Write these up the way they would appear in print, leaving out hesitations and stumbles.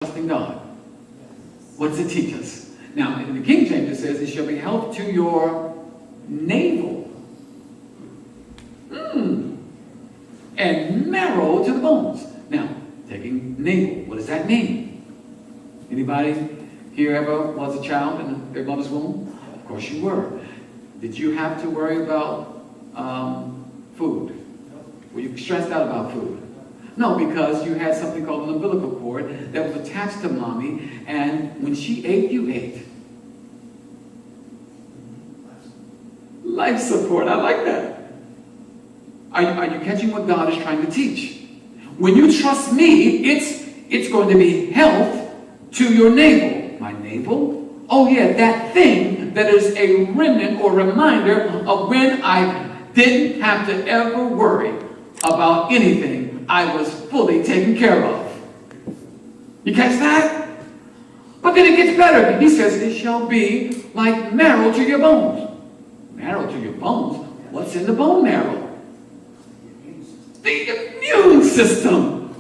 trusting God. What does it teach us? Now, in the King James, it says, it shall be health to your navel. And marrow to the bones. Now, taking navel, what does that mean? Anybody here ever was a child in their mother's womb? Of course you were. Did you have to worry about food? Were you stressed out about food? No, because you had something called an umbilical cord that was attached to mommy, and when she ate, you ate. Life support, I like that. Are you catching what God is trying to teach? When you trust me, it's going to be health to your navel. My navel? Oh yeah, that thing that is a remnant or reminder of when I didn't have to ever worry about anything. I was fully taken care of. You catch that? But then it gets better. He says, it shall be like marrow to your bones. Marrow to your bones? What's in the bone marrow? The immune system.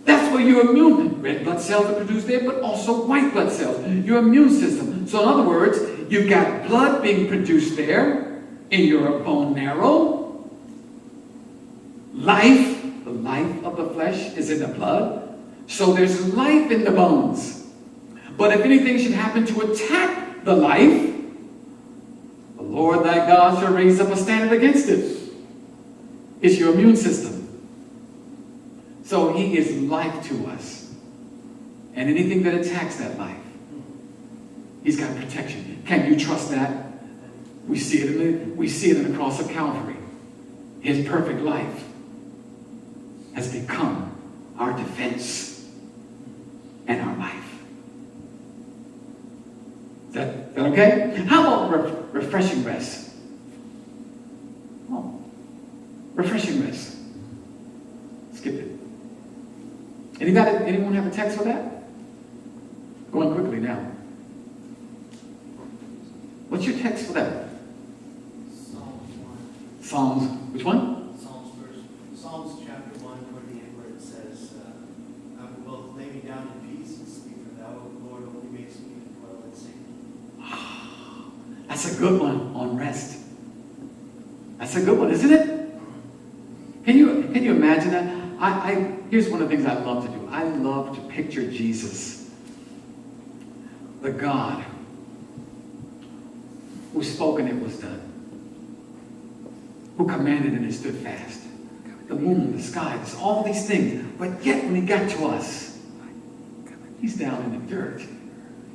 That's where your immune, red blood cells are produced there, but also white blood cells. Your immune system. So in other words, you've got blood being produced there in your bone marrow. Life, the life of the flesh is in the blood. So there's life in the bones. But if anything should happen to attack the life, the Lord thy God shall raise up a standard against it. It's your immune system. So he is life to us. And anything that attacks that life, he's got protection. Can you trust that? We see it in the cross of Calvary. His perfect life has become our defense and our life. Is that okay? How about refreshing rest? Oh, refreshing rest. Skip it. Anyone have a text for that? Going quickly now. What's your text for that? Psalms 1. Psalms, which one? Psalms chapter 1, toward the end, where it says, I will both lay me down in peace and sleep, for thou, O Lord, only makes me to dwell in safety. That's a good one on rest. That's a good one, isn't it? Can you imagine that? Here's one of the things I love to do. I love to picture Jesus, the God who spoke and it was done, who commanded and it stood fast. The moon, the sky, all these things. But yet when he got to us, he's down in the dirt.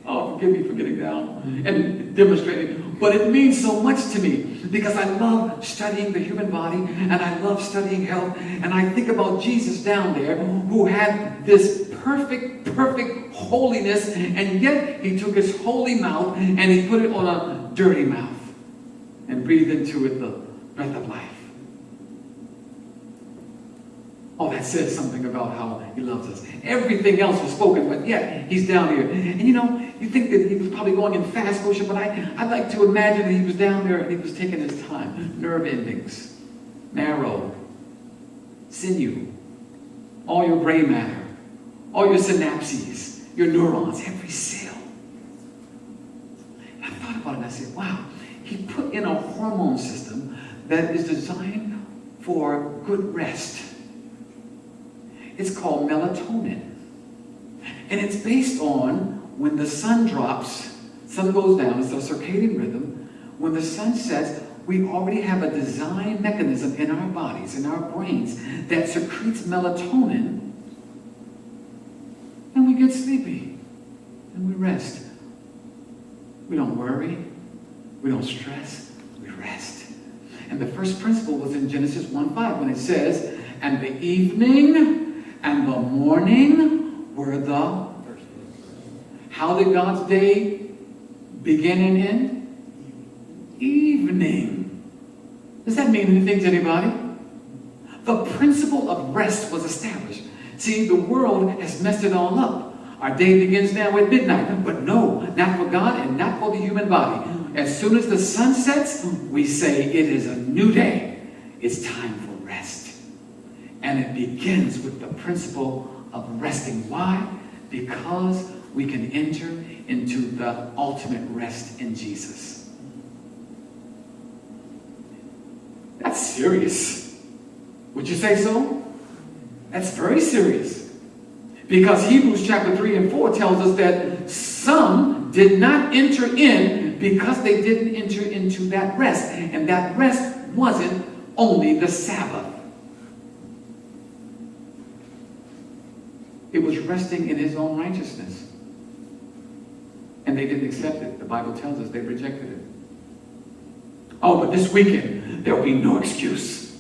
Oh, forgive me for getting down and demonstrating. But it means so much to me because I love studying the human body and I love studying health. And I think about Jesus down there who had this perfect holiness, and yet he took his holy mouth and he put it on a dirty mouth and breathed into it the breath of life. Oh, that says something about how he loves us. Everything else was spoken, but yet he's down here. And you think that he was probably going in fast motion, but I like to imagine that he was down there and he was taking his time. Nerve endings, marrow, sinew, all your gray matter, all your synapses, your neurons, every cell. And I thought about it and I said, wow, he put in a hormone system that is designed for good rest. It's called melatonin. And it's based on when the sun drops, sun goes down, it's a circadian rhythm. When the sun sets, we already have a design mechanism in our bodies, in our brains, that secretes melatonin. And we get sleepy. And we rest. We don't worry. We don't stress. We rest. And the first principle was in Genesis 1:5 when it says, and the evening and the morning were the... How did God's day begin and end? Evening. Does that mean anything to anybody? The principle of rest was established. See, the world has messed it all up. Our day begins now at midnight. But no, not for God and not for the human body. As soon as the sun sets, we say it is a new day. It's time for rest. And it begins with the principle of resting. Why? Because we can enter into the ultimate rest in Jesus. That's serious. Would you say so? That's very serious. Because Hebrews chapter 3 and 4 tells us that some did not enter in because they didn't enter into that rest. And that rest wasn't only the Sabbath. It was resting in his own righteousness. And they didn't accept it. The Bible tells us they rejected it. Oh, but this weekend, there will be no excuse.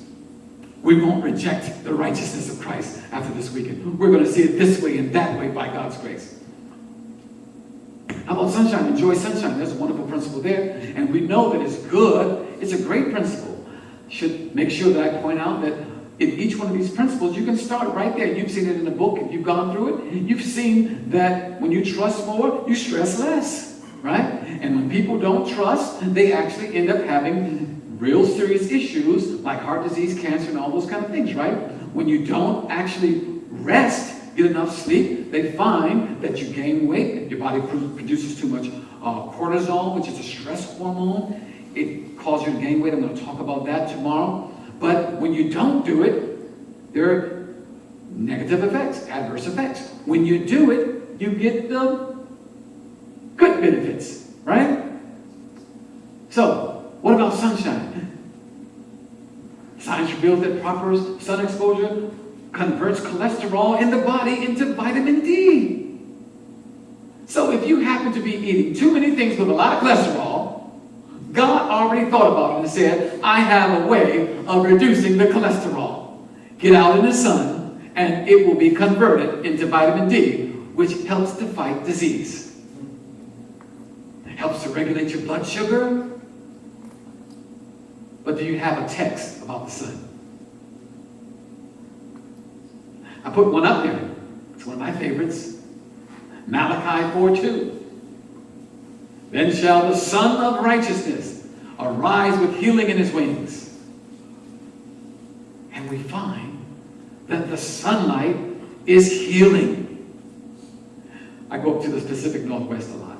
We won't reject the righteousness of Christ after this weekend. We're going to see it this way and that way by God's grace. How about sunshine? Enjoy sunshine. There's a wonderful principle there. And we know that it's good. It's a great principle. Should make sure that I point out that in each one of these principles, you can start right there. You've seen it in the book. If you've gone through it, you've seen that when you trust more, you stress less, right? And when people don't trust, they actually end up having real serious issues like heart disease, cancer, and all those kind of things, right? When you don't actually rest, get enough sleep, they find that you gain weight. Your body produces too much cortisol, which is a stress hormone. It causes you to gain weight. I'm going to talk about that tomorrow. But when you don't do it, there are negative effects, adverse effects. When you do it, you get the good benefits, right? So, what about sunshine? Science reveals that proper sun exposure converts cholesterol in the body into vitamin D. So if you happen to be eating too many things with a lot of cholesterol, God already thought about it and said, I have a way of reducing the cholesterol. Get out in the sun and it will be converted into vitamin D, which helps to fight disease. It helps to regulate your blood sugar. But do you have a text about the sun? I put one up there. It's one of my favorites. Malachi 4:2. Then shall the Son of Righteousness arise with healing in his wings. And we find that the sunlight is healing. I go up to the Pacific Northwest a lot.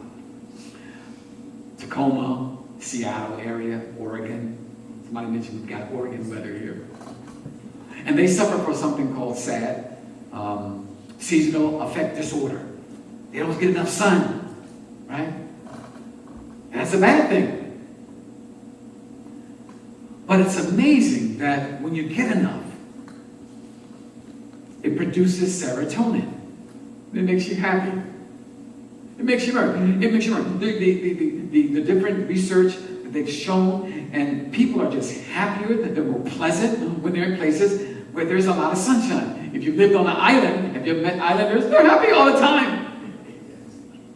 Tacoma, Seattle area, Oregon. Somebody mentioned we've got Oregon weather here. And they suffer from something called SAD, seasonal affect disorder. They don't get enough sun, right? And that's a bad thing. But it's amazing that when you get enough, it produces serotonin. It makes you happy. It makes you work. It makes you work. The different research that they've shown, and people are just happier, that they're more pleasant when they're in places where there's a lot of sunshine. If you've lived on an island, if you've met islanders, they're happy all the time.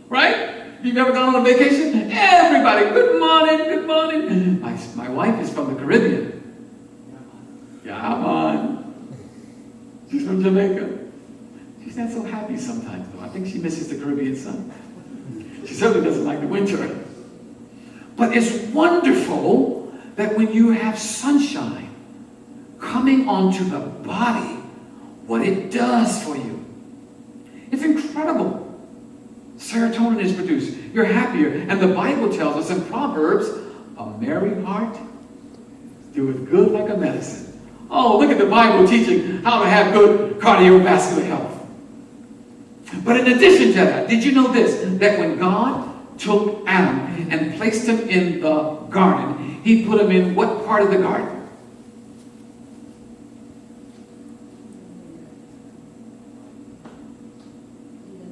Right? You've ever gone on a vacation? Everybody, good morning, good morning. My wife is from the Caribbean. Yeah, man. She's from Jamaica. She's not so happy sometimes, though. I think she misses the Caribbean sun. She certainly doesn't like the winter. But it's wonderful that when you have sunshine coming onto the body, what it does for you. It's incredible. Serotonin is produced. You're happier. And the Bible tells us in Proverbs, a merry heart doeth good like a medicine. Oh, look at the Bible teaching how to have good cardiovascular health. But in addition to that, did you know this? That when God took Adam and placed him in the garden, he put him in what part of the garden?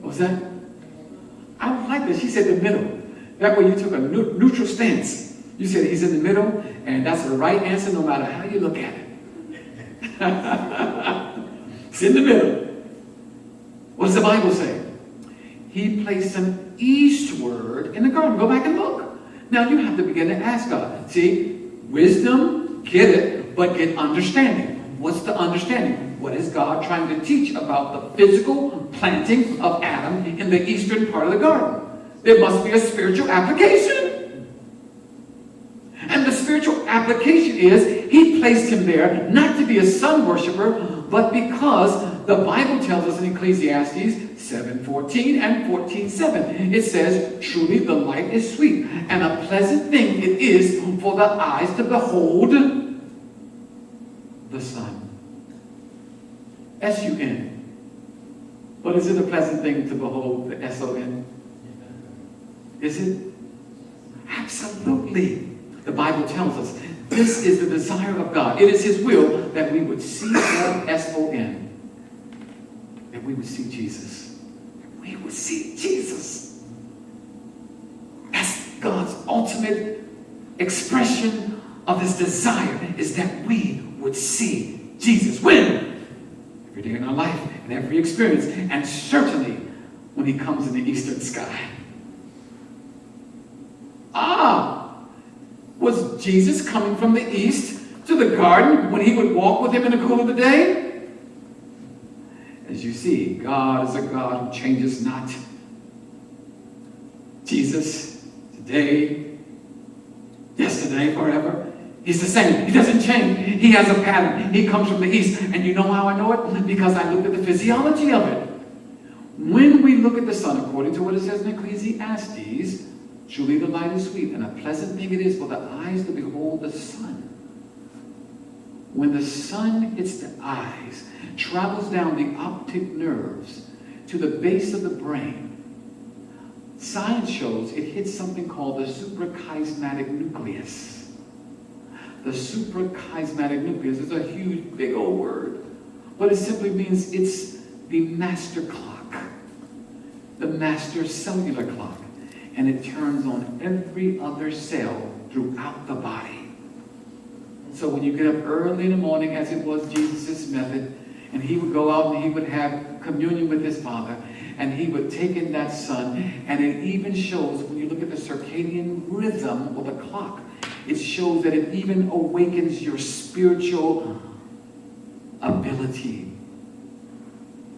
What was that? I don't like this. She said the middle. That way you took a neutral stance. You said he's in the middle, and that's the right answer no matter how you look at it. It's in the middle. What does the Bible say? He placed him eastward in the garden. Go back and look. Now you have to begin to ask God. See, wisdom, get it, but get understanding. What's the understanding? What is God trying to teach about the physical planting of Adam in the eastern part of the garden? There must be a spiritual application. And the spiritual application is he placed him there not to be a sun worshiper, but because the Bible tells us in Ecclesiastes 7:14 and 14:7. It says, truly the light is sweet, and a pleasant thing it is for the eyes to behold the sun. S-U-N. But is it a pleasant thing to behold the S-O-N? Is it? Absolutely. The Bible tells us this is the desire of God. It is His will that we would see that S-O-N. That we would see Jesus. We would see Jesus. That's God's ultimate expression of His desire, is that we would see Jesus. When? Every day in our life, in every experience, and certainly when He comes in the eastern sky. Was Jesus coming from the east to the garden when He would walk with Him in the cool of the day? As you see, God is a God who changes not. Jesus, today, yesterday, forever, He's the same. He doesn't change. He has a pattern. He comes from the east. And you know how I know it? Because I looked at the physiology of it. When we look at the sun, according to what it says in Ecclesiastes, truly the light is sweet, and a pleasant thing it is for the eyes to behold the sun. When the sun hits the eyes, travels down the optic nerves to the base of the brain, science shows it hits something called the suprachiasmatic nucleus. The suprachiasmatic nucleus is a huge, big old word, but it simply means it's the master clock, the master cellular clock. And it turns on every other cell throughout the body. So when you get up early in the morning, as it was Jesus' method, and He would go out and He would have communion with His Father, and He would take in that sun, and it even shows, when you look at the circadian rhythm or the clock, it shows that it even awakens your spiritual ability.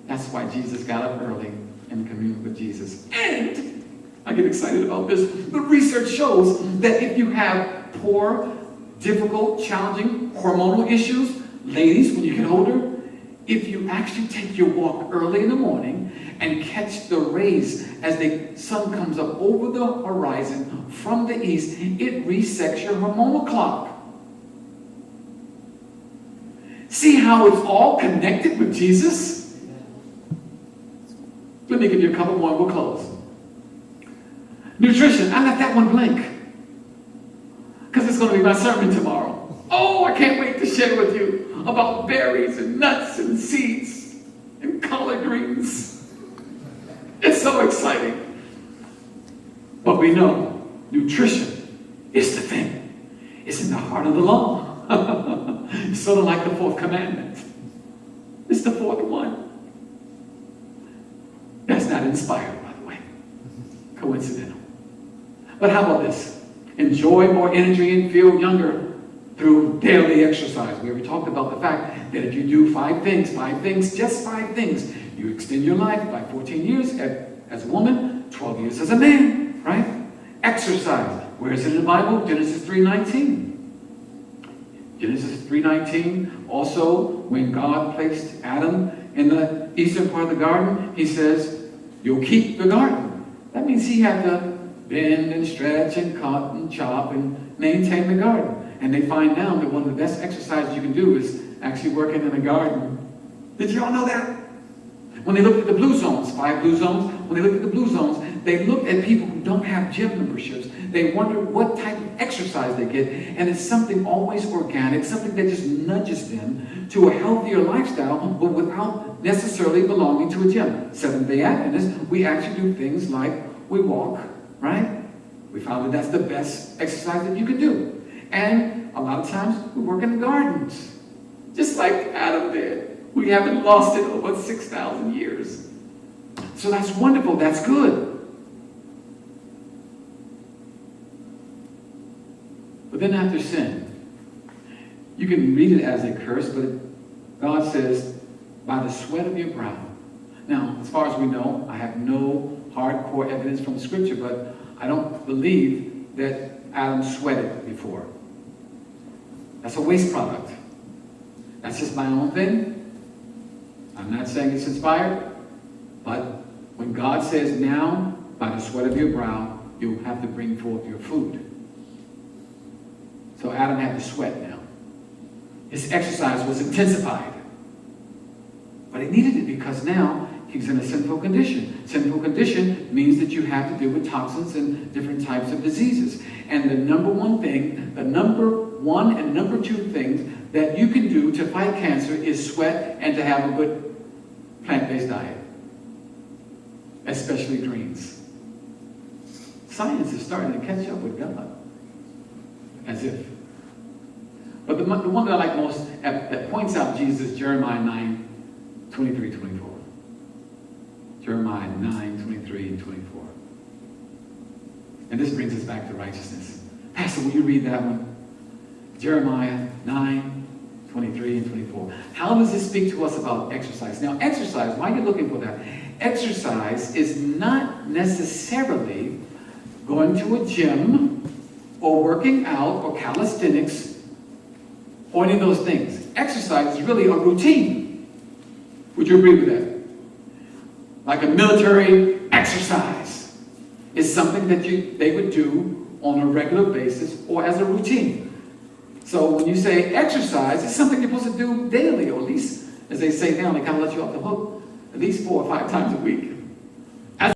That's why Jesus got up early and communed with Jesus. And I get excited about this. The research shows that if you have poor, difficult, challenging hormonal issues, ladies, when you get older, if you actually take your walk early in the morning and catch the rays as the sun comes up over the horizon from the east, it resets your hormonal clock. See how it's all connected with Jesus? Let me give you a couple more and we'll close. Nutrition. I left that one blank because it's going to be my sermon tomorrow. Oh, I can't wait to share with you about berries and nuts and seeds and collard greens. It's so exciting. But we know nutrition is the thing. It's in the heart of the law. It's sort of like the fourth commandment. It's the fourth one. That's not inspired, by the way. Coincidental. But how about this? Enjoy more energy and feel younger through daily exercise. We already talked about the fact that if you do 5 things, just 5 things, you extend your life by 14 years as a woman, 12 years as a man, right? Exercise. Where is it in the Bible? Genesis 3:19. Genesis 3:19. Also, when God placed Adam in the eastern part of the garden, He says, you'll keep the garden. That means He had to bend and stretch and cut and chop and maintain the garden. And they find now that one of the best exercises you can do is actually working in a garden. Did you all know that? When they looked at the blue zones, 5 blue zones, when they looked at the blue zones, they looked at people who don't have gym memberships. They wondered what type of exercise they get. And it's something always organic, something that just nudges them to a healthier lifestyle, but without necessarily belonging to a gym. Seventh-day Adventists, we actually do things like we walk, right? We found that that's the best exercise that you can do. And a lot of times we work in the gardens, just like Adam did. We haven't lost it over 6,000 years. So that's wonderful. That's good. But then after sin, you can read it as a curse, but God says, by the sweat of your brow. Now, as far as we know, I have no hardcore evidence from Scripture, but I don't believe that Adam sweated before. That's a waste product. That's just my own thing. I'm not saying it's inspired, but when God says now, by the sweat of your brow, you have to bring forth your food. So Adam had to sweat now. His exercise was intensified. But he needed it because now he's in a sinful condition. Sinful condition means that you have to deal with toxins and different types of diseases. And the number one thing, the number one and number two things that you can do to fight cancer is sweat and to have a good plant-based diet. Especially greens. Science is starting to catch up with God. As if. But the one that I like most that points out Jesus is Jeremiah 9, 23, 24. Jeremiah 9, 23 and 24. And this brings us back to righteousness. Pastor, will you read that one? Jeremiah 9, 23 and 24. How does this speak to us about exercise? Now, exercise, why are you looking for that? Exercise is not necessarily going to a gym or working out or calisthenics or any of those things. Exercise is really a routine. Would you agree with that? Like a military exercise is something that they would do on a regular basis or as a routine. So when you say exercise, it's something you're supposed to do daily, or at least, as they say now, they kind of let you off the hook, at least 4 or 5 times a week.